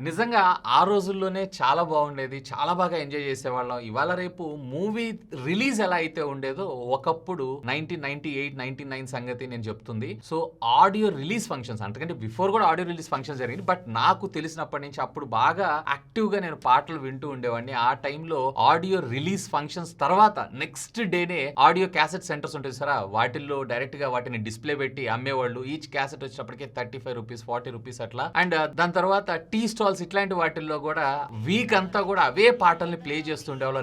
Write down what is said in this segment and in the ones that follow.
నిజంగా ఆ రోజుల్లోనే చాలా బాగుండేది. చాలా బాగా ఎంజాయ్ చేసేవాళ్ళం. ఇవాళ రేపు మూవీ రిలీజ్ ఎలా అయితే ఉండేదో ఒకప్పుడు 1998, 99 సంగతి నేను చెప్తుంది. సో ఆడియో రిలీజ్ ఫంక్షన్స్ అంతకంటే బిఫోర్ కూడా ఆడియో రిలీజ్ ఫంక్షన్స్ జరిగింది. బట్ నాకు తెలిసినప్పటి నుంచి అప్పుడు బాగా యాక్టివ్‌గా నేను పాటలు వింటూ ఉండేవాడిని. ఆ టైంలో ఆడియో రిలీజ్ ఫంక్షన్స్ తర్వాత నెక్స్ట్ డేనే ఆడియో క్యాసెట్ సెంటర్స్ ఉంటాయి చూసారా? వాటిల్లో డైరెక్ట్‌గా వాటిని డిస్‌ప్లే పెట్టి అమ్మేవాళ్ళు. ఈచ్ క్యాసెట్ వచ్చేటప్పటికి రూ. 35, రూ. 40 అట్లా. అండ్ దాని తర్వాత టీ స్టాల్స్ ఇట్లాంటి వాటిల్లో కూడా వీక్ అంతా కూడా అవే పాటల్ని ప్లే చేస్తుండేవాళ్ళు.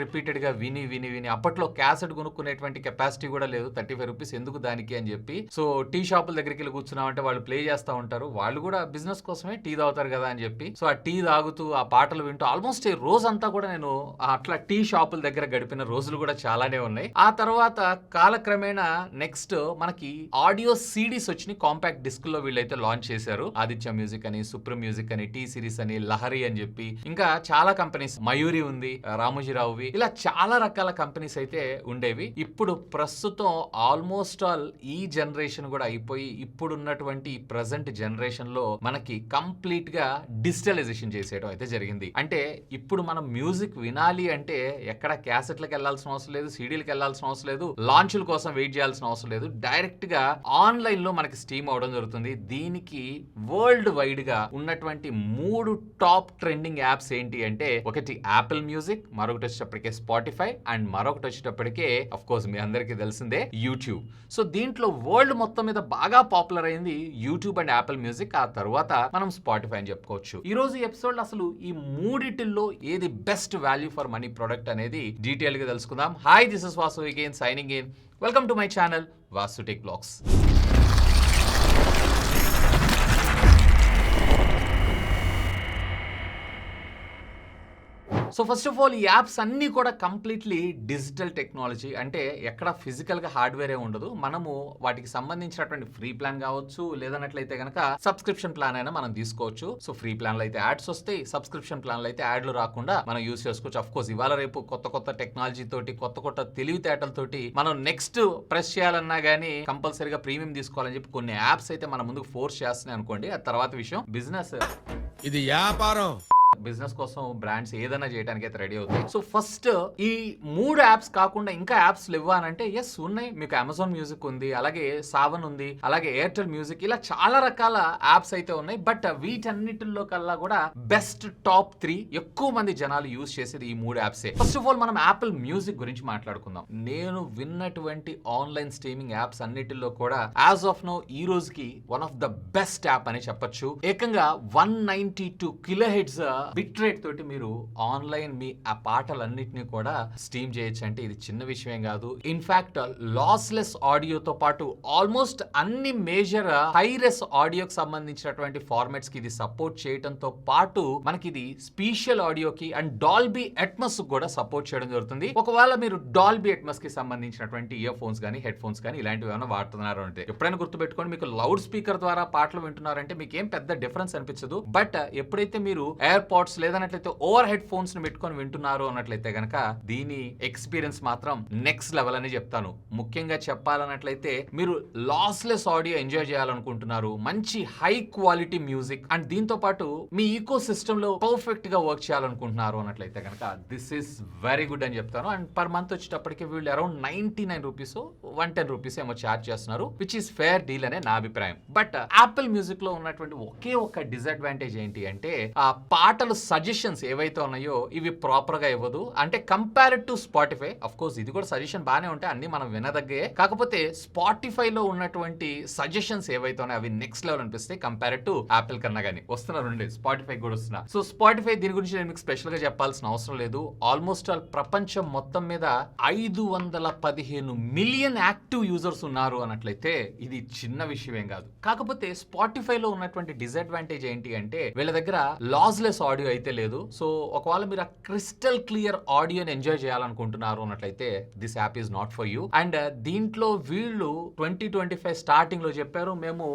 రిపీటెడ్ గా విని అప్పట్లో క్యాసెట్ కొనుక్కునేటువంటి కెపాసిటీ కూడా లేదు. రూ. 35 ఎందుకు దానికి అని చెప్పి. సో టీ షాపుల దగ్గరికి వెళ్ళి కూర్చున్నామంటే వాళ్ళు ప్లే చేస్తూ ఉంటారు. వాళ్ళు కూడా బిజినెస్ కోసమే టీ తాగుతారు కదా అని చెప్పి. సో ఆ టీ తాగుతూ ఆ పాటలు వింటూ ఆల్మోస్ట్ ఈ రోజంతా కూడా నేను అట్లా టీ షాపుల దగ్గర గడిపిన రోజులు కూడా చాలానే ఉన్నాయి. ఆ తర్వాత కాలక్రమేణా నెక్స్ట్ మనకి ఆడియో సిడీస్ వచ్చినాయి. కాంపాక్ట్ డిస్క్ లో వీళ్ళైతే లాంచ్ చేశారు. ఆదిత్య మ్యూజిక్ అని, సుప్రీం మ్యూజిక్ అని, టీ సిరీస్ అని, లహరి అని చెప్పి ఇంకా చాలా కంపెనీస్, మయూరి ఉంది, రామోజీరావువి, ఇలా చాలా రకాల కంపెనీస్ అయితే ఉండేవి. ఇప్పుడు ప్రస్తుతం ఆల్మోస్ట్ ఆల్ ఈ జనరేషన్ కూడా అయిపోయి ఇప్పుడున్నటువంటి ప్రజెంట్ జనరేషన్ లో మనకి కంప్లీట్ గా డిజిటలైజేషన్ చేసేయడం అయితే జరిగింది. అంటే ఇప్పుడు మనం మ్యూజిక్ వినాలి అంటే ఎక్కడ క్యాసెట్లకు వెళ్లాల్సిన అవసరం లేదు, సీడీలకు వెళ్లాల్సిన అవసరం లేదు, లాంచ్ల కోసం వెయిట్ చేయాల్సిన అవసరం లేదు. డైరెక్ట్ గా ఆన్లైన్ లో మనకి స్ట్రీమ్ అవడం జరుగుతుంది. దీనికి వరల్డ్ వైడ్ గా ఉన్నటువంటి 3 టాప్ ట్రెండింగ్ యాప్స్ ఏంటి అంటే ఒకటి యాపిల్ మ్యూజిక్, మరొకటి వచ్చేటప్పటికే స్పాటిఫై అండ్ మరొకటి వచ్చేటప్పటికే ఆఫ్ కోర్స్ మీ అందరికీ తెలిసిందే యూట్యూబ్. సో దీంట్లో వరల్డ్ మొత్తం మీద బాగా పాపులర్ అయింది యూట్యూబ్ అండ్ యాపిల్ మ్యూజిక్. ఆ తర్వాత మనం స్పాటిఫై అని చెప్పుకోవచ్చు. ఈ రోజు ఎపిసోడ్ అసలు ఈ మూడిటిల్లో ఏది best value for money product అనేది డీటెయిల్ గా తెలుసుకుందాం. Hi, this is Vasu again signing in. Welcome to my channel Vasu tech blogs. So first of all ఈ యాప్స్ అన్నీ కూడా కంప్లీట్లీ డిజిటల్ టెక్నాలజీ. అంటే ఎక్కడ ఫిజికల్గా హార్డ్వేరే ఉండదు. మనము వాటికి సంబంధించినటువంటి ఫ్రీ ప్లాన్ కావచ్చు, లేదన్నట్లయితే కనుక సబ్స్క్రిప్షన్ ప్లాన్ అయినా మనం తీసుకోవచ్చు. సో ఫ్రీ ప్లాన్లో అయితే యాడ్స్ వస్తాయి, సబ్స్క్రిప్షన్ ప్లాన్లో అయితే యాడ్లు రాకుండా మనం యూస్ చేసుకోవచ్చు. అఫ్ కోర్స్ ఇవాళ రేపు కొత్త టెక్నాలజీ తోటి, కొత్త తెలివితేటలతోటి మనం నెక్స్ట్ ప్రెస్ చేయాలన్నా కానీ కంపల్సరీగా ప్రీమియం తీసుకోవాలని చెప్పి కొన్ని యాప్స్ అయితే మన ముందుకు ఫోర్స్ చేస్తున్నాయి అనుకోండి. ఆ తర్వాత విషయం బిజినెస్, ఇది వ్యాపారం. బిజినెస్ కోసం బ్రాండ్స్ ఏదైనా చేయడానికి అయితే రెడీ అవుతాయి. సో ఫస్ట్ ఈ 3 యాప్స్ కాకుండా ఇంకా యాప్స్ లేవా అని అంటే ఎస్ ఉన్నాయి. మీకు అమెజాన్ మ్యూజిక్ ఉంది, అలాగే సావన్ ఉంది, అలాగే ఎయిర్టెల్ మ్యూజిక్, ఇలా చాలా రకాల యాప్స్ అయితే ఉన్నాయి. బట్ వీటన్నిటిలో కల్లా కూడా బెస్ట్ టాప్ 3 ఎక్కువ మంది జనాలు యూజ్ చేసేది ఈ 3 యాప్సే. ఫస్ట్ ఆఫ్ ఆల్ మనం యాపిల్ మ్యూజిక్ గురించి మాట్లాడుకుందాం. నేను విన్నటువంటి ఆన్లైన్ స్ట్రీమింగ్ యాప్స్ అన్నిటిలో కూడా యాజ్ ఆఫ్ నో ఈ రోజుకి one of the best app అని చెప్పొచ్చు. ఏకంగా 192 kHz బిట్ రేట్ తోటి మీరు ఆన్లైన్ మీ ఆ పాటలన్నిటిని కూడా స్ట్రీమ్ చేయొచ్చు. అంటే ఇది చిన్న విషయం కాదు. ఇన్ఫాక్ట్ లాస్లెస్ ఆడియోతో పాటు ఆల్మోస్ట్ అన్ని మేజర్ హైరెస్ ఆడియోకి సంబంధించినటువంటి ఫార్మాట్స్ కి ఇది సపోర్ట్ చేయడంతో పాటు మనకి ఇది స్పీషియల్ ఆడియోకి అండ్ డాల్బీ అట్మస్ కూడా సపోర్ట్ చేయడం జరుగుతుంది. ఒకవేళ మీరు డాల్బీ అట్మస్ కి సంబంధించినటువంటి ఇయర్ ఫోన్స్ కానీ హెడ్ ఫోన్స్ కానీ ఇలాంటివి ఏమైనా వాడుతున్నారు అంటే ఎప్పుడైనా గుర్తుపెట్టుకోండి, మీకు లౌడ్ స్పీకర్ ద్వారా పాటలు వింటున్నారంటే మీకు ఏం పెద్ద డిఫరెన్స్ అనిపించదు. బట్ ఎప్పుడైతే మీరు ఎయిర్ పాడ్స్ లేదన్నట్లయితే ఓవర్ హెడ్ ఫోన్స్ ని పెట్టుకొని వింటున్నారు అన్నట్లయితే గనక దీని ఎక్స్పీరియన్స్ మాత్రం నెక్స్ట్ లెవెల్ అని చెప్తాను. ముఖ్యంగా చెప్పాలన్నట్లయితే మీరు లాస్లెస్ ఆడియో ఎంజాయ్ చేయాలనుకుంటున్నారు, మంచి హై క్వాలిటీ మ్యూజిక్ అండ్ దీంతో పాటు మీ ఈకో సిస్టమ్ లో పర్ఫెక్ట్ గా వర్క్ చేయాలనుకుంటున్నారు అన్నట్లయితే గనక దిస్ ఇస్ వెరీ గుడ్ అని చెప్తాను. అండ్ పర్ మంత్ వచ్చేటప్పటికి వీళ్ళు అరౌండ్ 99 రూపీస్ 110 రూపీస్ ఏమో ఛార్జ్ చేస్తున్నారు, విచ్ ఇస్ ఫేర్ డీల్ అనే నా అభిప్రాయం. బట్ యాపిల్ మ్యూజిక్ లో ఉన్నటువంటి ఒకే ఒక డిసడ్వాంటేజ్ ఏంటి అంటే ఆ పాటలు సజెషన్స్ ఏవైతే ఉన్నాయో ఇవి ప్రాపర్ గా ఇవ్వదు. అంటే compared to Spotify, of course ఇది కూడా సజెషన్ బానే ఉంటాయి, అన్ని మనం వినదగ్గే. కాకపోతే స్పాటిఫై లో ఉన్నటువంటి సజెషన్స్ ఏవైతే ఉన్నాయో అవి నెక్స్ట్ లెవెల్ అనిపిస్తాయి కంపేర్డ్ టు యాపిల్ కన్నా గానీ. వస్తున్నారు స్పాటిఫై కూడా వస్తున్నా. సో స్పాటిఫై దీని గురించి నేను మీకు స్పెషల్ గా చెప్పాల్సిన అవసరం లేదు. ఆల్మోస్ట్ ఆల్ ప్రపంచం మొత్తం మీద 515 మిలియన్ యాక్టివ్ యూజర్స్ ఉన్నారు అన్నట్లయితే ఇది చిన్న విషయం కాదు. కాకపోతే స్పాటిఫై లో ఉన్నటువంటి డిసడ్వాంటేజ్ ఏంటి అంటే వీళ్ళ దగ్గర లాస్లెస్ ఆడియో అయితే లేదు. సో ఒకవేళ మీరు ఆ క్రిస్టల్ క్లియర్ ఆడియోని ఎంజాయ్ చేయాలనుకుంటున్నారు అన్నట్లయితే this app is not for you. And దీంట్లో వీళ్ళు 2025 స్టార్టింగ్ లో చెప్పారు మేము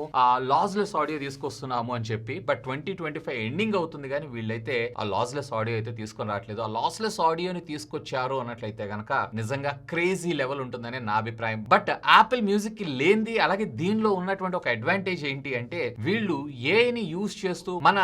లాస్లెస్ ఆడియో తీసుకొస్తున్నాము అని చెప్పి. బట్ 2025 ఎండింగ్ అవుతుంది కానీ వీళ్ళైతే ఆ లాస్లెస్ ఆడియో అయితే తీసుకొని రావట్లేదు. ఆ లాస్లెస్ ఆడియోని తీసుకొచ్చారు అన్నట్లయితే గనక నిజంగా క్రేజీ లెవెల్ ఉంటుందని నా అభిప్రాయం. బట్ యాపిల్ మ్యూజిక్ కి లేనిది అలాగే దీనిలో ఉన్నటువంటి ఒక అడ్వాంటేజ్ ఏంటి అంటే వీళ్ళు ఏఐని యూజ్ చేస్తూ మన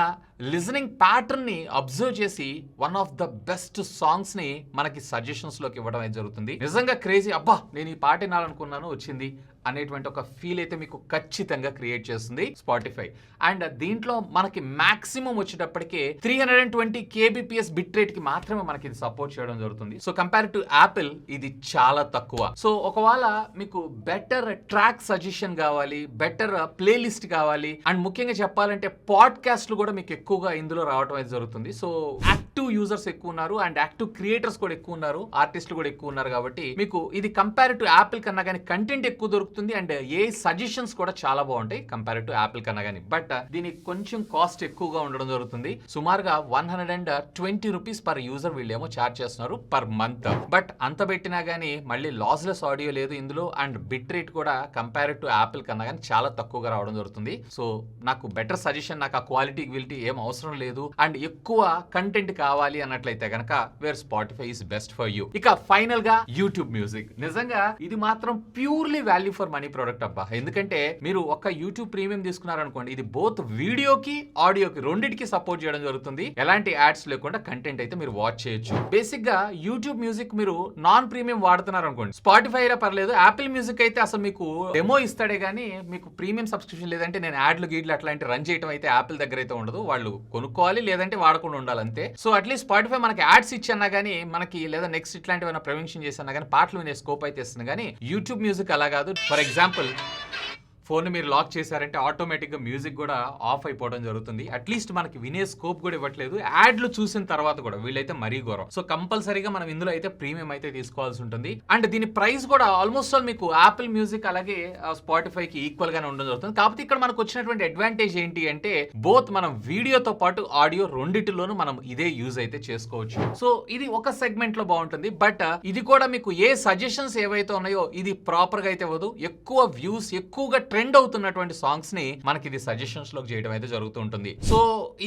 లిజనింగ్ ప్యాటర్న్ ని అబ్జర్వ్ చేసి one of the best songs ని మనకి సజెషన్స్ లోకి ఇవ్వడం అయితే జరుగుతుంది. నిజంగా క్రేజీ, అబ్బా నేను ఈ పాట వినాలనుకున్నాను వచ్చింది అనేటువంటి ఒక ఫీల్ అయితే మీకు ఖచ్చితంగా క్రియేట్ చేస్తుంది స్పాటిఫై. అండ్ దీంట్లో మనకి మాక్సిమం వచ్చేటప్పటికే 320 kbps బిట్ రేట్ కి మాత్రమే మనకి ఇది సపోర్ట్ చేయడం జరుగుతుంది. సో కంపేర్ టు యాపిల్ ఇది చాలా తక్కువ. సో ఒకవేళ మీకు బెటర్ ట్రాక్ సజెషన్ కావాలి, బెటర్ ప్లేలిస్ట్ కావాలి, అండ్ ముఖ్యంగా చెప్పాలంటే పాడ్కాస్ట్లు కూడా మీకు ఎక్కువగా ఇందులో రావడం అయితే జరుగుతుంది. సో యాక్టివ్ యూజర్స్ ఎక్కువ ఉన్నారు అండ్ యాక్టివ్ క్రియేటర్స్ కూడా ఎక్కువ ఉన్నారు, ఆర్టిస్టులు కూడా ఎక్కువ ఉన్నారు. కాబట్టి మీకు ఇది కంపేర్ టు యాపిల్ కన్నా కానీ కంటెంట్ ఎక్కువ దొరుకుతుంది అండ్ ఏ సజెషన్స్ కూడా చాలా బాగుంటాయి కంపేర్ టు యాపిల్ కన్నా కానీ. బట్ దీనికి కొంచెం కాస్ట్ ఎక్కువగా ఉండడం జరుగుతుంది. సుమారుగా 120 రూపీస్ పర్ యూజర్ వీళ్ళేమో ఛార్జ్ చేస్తున్నారు పర్ మంత్. బట్ అంత పెట్టినా గానీ మళ్ళీ లాస్లెస్ ఆడియో లేదు ఇందులో అండ్ బిట్ రేట్ కూడా కంపేర్ టు యాపిల్ కన్నా కానీ చాలా తక్కువగా రావడం జరుగుతుంది. సో నాకు బెటర్ సజెషన్, నాకు ఆ క్వాలిటీ క్వాలిటీ ఏం అవసరం లేదు అండ్ ఎక్కువ కంటెంట్ కావాలి అన్నట్లయితే గనక where Spotify is best for you. ఇక ఫైనల్ గా యూట్యూబ్ మ్యూజిక్. నిజంగా ఇది మాత్రం purely value for money product అబ్బా. ఎందుకంటే మీరు ఒక యూట్యూబ్ ప్రీమియం తీసుకున్నారనుకోండి, ఇది బోత్ వీడియోకి ఆడియోకి రెండింటికి సపోర్ట్ చేయడం జరుగుతుంది. ఎలాంటి యాడ్స్ లేకుండా కంటెంట్ అయితే మీరు వాచ్ చేయొచ్చు. బేసిక్ గా యూట్యూబ్ మ్యూజిక్ మీరు నాన్ ప్రీమియం వాడుతున్నారు అనుకోండి, స్పాటిఫై అయినా పర్లేదు. యాపిల్ మ్యూజిక్ అయితే అసలు మీకు డెమో ఇస్తాడే గానీ మీకు ప్రీమియం సబ్స్క్రిప్షన్ లేదంటే నేను యాడ్లు గీడ్లు అట్లాంటి రన్ చేయడం అయితే యాపిల్ దగ్గర అయితే ఉండదు. వాళ్ళు కొనుక్కోవాలి లేదంటే వాడకుండా ఉండాలి అంతే. సో అట్లీస్ట్ స్పాటిఫై మనకి యాడ్స్ ఇచ్చన్నా గానీ మనకి లేదా నెక్స్ట్ ఇట్లాంటివైనా ప్రివెన్షన్ చేసినా కానీ పాటలు వినే స్కోప్ అయితే ఇస్తుంది. కానీ యూట్యూబ్ మ్యూజిక్ అలా కాదు. ఫర్ ఎగ్జాంపుల్ ఫోన్ మీరు లాక్ చేశారంటే ఆటోమేటిక్గా మ్యూజిక్ కూడా ఆఫ్ అయిపోవడం జరుగుతుంది. అట్లీస్ట్ మనకి వినే స్కోప్ కూడా ఇవ్వట్లేదు. యాడ్లు చూసిన తర్వాత కూడా వీళ్ళైతే మరీ ఘోరం. సో కంపల్సరీగా మనం ఇందులో అయితే ప్రీమియం అయితే తీసుకోవాల్సి ఉంటుంది. అండ్ దీని ప్రైస్ కూడా ఆల్మోస్ట్ ఆల్ మీకు యాపిల్ మ్యూజిక్ అలాగే స్పాటిఫైకి ఈక్వల్ గానే ఉండడం జరుగుతుంది. కాకపోతే ఇక్కడ మనకు వచ్చినటువంటి అడ్వాంటేజ్ ఏంటి అంటే బోత్ మనం వీడియోతో పాటు ఆడియో రెండిటిలోనూ మనం ఇదే యూజ్ అయితే చేసుకోవచ్చు. సో ఇది ఒక సెగ్మెంట్ లో బాగుంటుంది. బట్ ఇది కూడా మీకు ఏ సజెషన్స్ ఏవైతే ఉన్నాయో ఇది ప్రాపర్ గా అయితే ఇవ్వదు. ఎక్కువ వ్యూస్, ఎక్కువగా ట్రెండ్ అవుతున్నటువంటి సాంగ్స్ ని మనకి ఇది సజెషన్స్ లోకి చేయడం అయితే జరుగుతూ ఉంటుంది. సో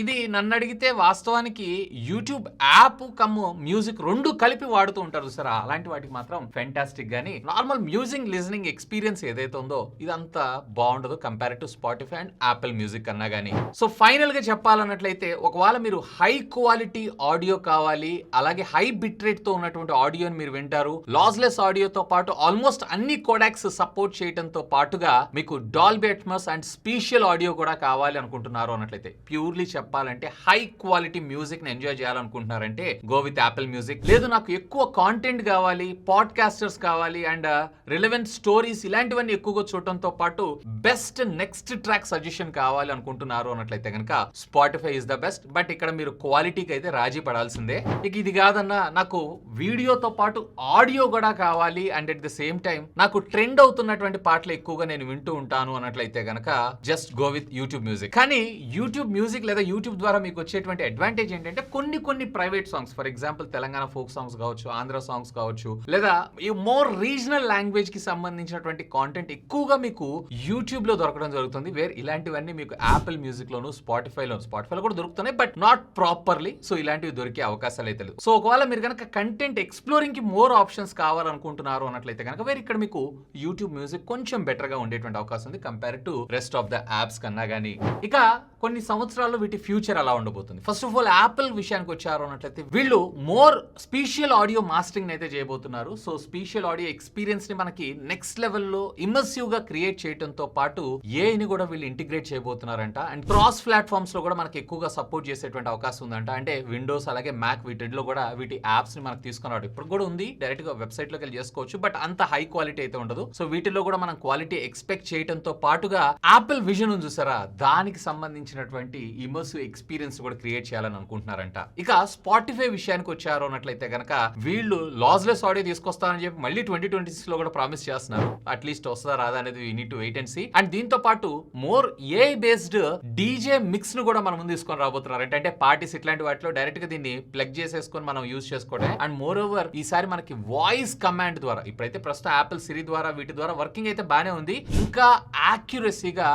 ఇది నన్ను అడిగితే వాస్తవానికి యూట్యూబ్ యాప్ కమ్ మ్యూజిక్ రెండు కలిపి వాడుతూ ఉంటారు సార్, అలాంటి వాటికి మాత్రం ఫెంటాస్టిక్. గానీ నార్మల్ మ్యూజిక్ లిజనింగ్ ఎక్స్పీరియన్స్ ఏదైతే ఉందో ఇదంతా బాగుండదు compare to Spotify and Apple music అన్నా గానీ. సో ఫైనల్ గా చెప్పాలన్నట్లయితే ఒకవేళ మీరు హై క్వాలిటీ ఆడియో కావాలి, అలాగే హై బిట్ రేట్ తో ఉన్నటువంటి ఆడియోని మీరు వింటారు, లాస్లెస్ ఆడియోతో పాటు ఆల్మోస్ట్ అన్ని కోడాక్స్ సపోర్ట్ చేయడంతో పాటుగా మీకు Dolby Atmos and spatial audio కూడా కావాలి అనుకుంటున్నారు అన్నట్లయితే, ప్యూర్లీ చెప్పాలంటే హై క్వాలిటీ మ్యూజిక్ ని ఎంజాయ్ చేయాలనుకుంటున్నారంటే గో విత్ యాపిల్ మ్యూజిక్. లేదు నాకు ఎక్కువ కాంటెంట్ కావాలి, పాడ్కాస్టర్స్ కావాలి అండ్ రిలవెంట్ స్టోరీస్ ఇలాంటివన్నీ ఎక్కువగా చూడటంతో పాటు బెస్ట్ నెక్స్ట్ ట్రాక్ సజెషన్ కావాలి అనుకుంటున్నారు అన్నట్లయితే కనుక Spotify is the best. But ఇక్కడ మీరు క్వాలిటీకి అయితే రాజీ పడాల్సిందే. ఇక ఇది కాదన్నా నాకు వీడియోతో పాటు ఆడియో కూడా కావాలి and at the same time నాకు ట్రెండ్ అవుతున్నటువంటి పాటలు ఎక్కువగా నేను వింటూ ఉంటాను అన్నట్లయితే గనక just go with YouTube music. కానీ యూట్యూబ్ మ్యూజిక్ లేదా యూట్యూబ్ ద్వారా మీకు వచ్చేటువంటి అడ్వాంటేజ్ ఏంటంటే కొన్ని private songs, for example Telangana folk songs కావచ్చు, ఆంధ్ర సాంగ్స్ కావచ్చు, లేదా ఈ మోర్ రీజనల్ లాంగ్వేజ్ కి సంబంధించినటువంటి కాంటెంట్ ఎక్కువగా మీకు యూట్యూబ్ లో దొరకడం జరుగుతుంది. వేర్ ఇలాంటివన్నీ మీకు యాపిల్ మ్యూజిక్ లోను స్పాటిఫైలో కూడా దొరుకుతున్నాయి బట్ నాట్ ప్రాపర్లీ. సో ఇలాంటివి దొరికే అవకాశాలు అయితే లేదు. సో ఒకవేళ మీరు కనుక కంటెంట్ ఎక్స్ప్లోరింగ్ కి మోర్ ఆప్షన్స్ కావాలనుకుంటున్నారు అన్నట్లయితే కనుక వేరే ఇక్కడ మీకు యూట్యూబ్ మ్యూజిక్ కొంచెం బెటర్ గా ఉండేటువంటి అవకాశం ఉంది compare to rest of the apps కన్నా గానీ. ఇక కొన్ని సంవత్సరాల్లో వీటి ఫ్యూచర్ అలా ఉండబోతుంది. ఫస్ట్ ఆఫ్ ఆల్ యాపిల్ విషయానికి వచ్చారు అన్నట్లయితే వీళ్ళు మోర్ స్పెషల్ ఆడియో మాస్టరింగ్ అయితే చేయబోతున్నారు. సో స్పెషల్ ఆడియో ఎక్స్పీరియన్స్ ని మనకి నెక్స్ట్ లెవెల్లో ఇమర్సివ్ గా క్రియేట్ చేయడంతో పాటు ఏఐని కూడా వీళ్ళు ఇంటిగ్రేట్ చేయబోతున్నారంట. అండ్ క్రాస్ ప్లాట్ఫామ్స్ లో కూడా మనకి ఎక్కువగా సపోర్ట్ చేసేటువంటి అవకాశం ఉందంట. అంటే విండోస్ అలాగే మ్యాక్ వీటిలో కూడా వీటి యాప్స్ ని మనకు తీసుకున్నాడు. ఇప్పుడు కూడా ఉంది, డైరెక్ట్ గా వెబ్సైట్ లోకి వెళ్ళి చేసుకోవచ్చు బట్ అంత హై క్వాలిటీ అయితే ఉండదు. సో వీటిలో కూడా మనం క్వాలిటీ ఎక్స్పెక్ట్ చేయడంతో పాటుగా యాపిల్ విజన్ ఉంది చూసారా, దానికి సంబంధించినటువంటి ఇమర్సివ్ ఎక్స్పీరియన్స్ కూడా క్రియేట్ చేయాలని అనుకుంటున్నారంట. ఇక స్పాటిఫై విషయానికి వచ్చారు అన్నట్లయితే కనుక వీళ్ళు లాస్లెస్ ఆడియో తీసుకొస్తారని చెప్పి మళ్ళీ 2026 లో కూడా ప్రామిస్ చేస్తున్నారు. అట్లీస్ట్ వస్తుందా రాదా అనేది we need to wait and see. And దీంతో పాటు more AI based DJ mix ను కూడా మనం ముందు తీసుకొని రాబోతున్నారు. అంటే పార్టీస్ ఇట్లాంటి వాటిలో డైరెక్ట్ గా దీన్ని ప్లగ్ చేసేసుకొని మనం యూజ్ చేసుకోవడం. అండ్ మోర్ ఓవర్ ఈసారి మనకి వాయిస్ కమాండ్ ద్వారా, ఇప్పుడైతే ప్రస్తుతం యాపిల్ సిరి ద్వారా వీటి ద్వారా వర్కింగ్ అయితే బానే ఉంది, ఇంకా యాక్యురసీగా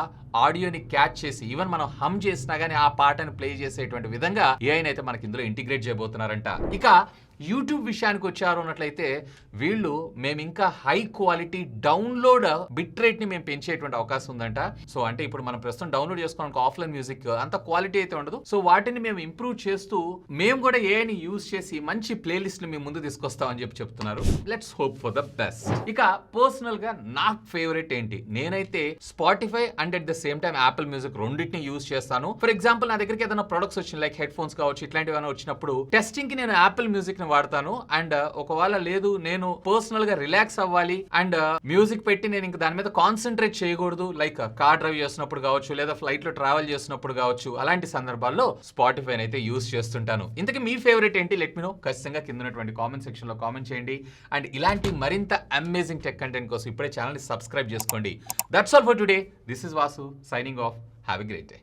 ఆడియోని క్యాచ్ చేసి ఈవెన్ మనం హమ్ చేసినా గానీ ఆ పాటను ప్లే చేసేటువంటి విధంగా ఏఐని అయితే మనకి ఇందులో ఇంటిగ్రేట్ చేయబోతున్నారంట. ఇక యూట్యూబ్ విషయానికి వచ్చారు అన్నట్లయితే వీళ్ళు మేము ఇంకా high quality download bit rate ని మేము పెంచేటువంటి అవకాశం ఉందంట. సో అంటే ఇప్పుడు మనం ప్రస్తుతం డౌన్లోడ్ చేసుకోవడానికి ఆఫ్లైన్ మ్యూజిక్ అంత క్వాలిటీ అయితే ఉండదు. సో వాటిని మేము ఇంప్రూవ్ చేస్తూ మేము కూడా ఏఐని యూజ్ చేసి మంచి ప్లేలిస్ట్ ని మేము ముందు తీసుకొస్తామని చెప్తున్నారు. Let's hope for the best. ఇక పర్సనల్ గా నాకు ఫేవరెట్ ఏంటి, నేనైతే Spotify and at the same time Apple music రెండింటిని యూజ్ చేస్తాను. ఫర్ ఎగ్జాంపుల్ నా దగ్గరికి ఏదైనా ప్రొడక్ట్స్ వచ్చినాయి లైక్ హెడ్ ఫోన్స్ కావచ్చు, ఇట్లాంటివి ఏమైనా వచ్చినప్పుడు టెస్టింగ్ కి నేను యాపిల్ మ్యూజిక్ ని వాడతాను. అండ్ ఒకవేళ లేదు నేను పర్సనల్ గా రిలాక్స్ అవ్వాలి అండ్ మ్యూజిక్ పెట్టి నేను ఇంకా దాని మీద కాన్సన్ట్రేట్ చేయకూడదు, లైక్ కార్ డ్రైవ్ చేస్తున్నప్పుడు కావచ్చు లేదా ఫ్లైట్ లో ట్రావెల్ చేస్తున్నప్పుడు కావచ్చు, అలాంటి సందర్భాల్లో స్పాటిఫై అయితే యూజ్ చేస్తుంటాను. ఇంతకీ మీ ఫేవరెట్ ఏంటి? లెట్ మీ నో ఖచ్చితంగా కింద ఉన్నటువంటి కామెంట్ సెక్షన్ లో కామెంట్ చేయండి. అండ్ ఇలాంటి మరింత అమేజింగ్ టెక్ కంటెంట్ కోసం ఇప్పుడే ఛానల్ ని సబ్స్క్రైబ్ చేసుకోండి. That's all for today. This is Vasu signing off. Have a great day.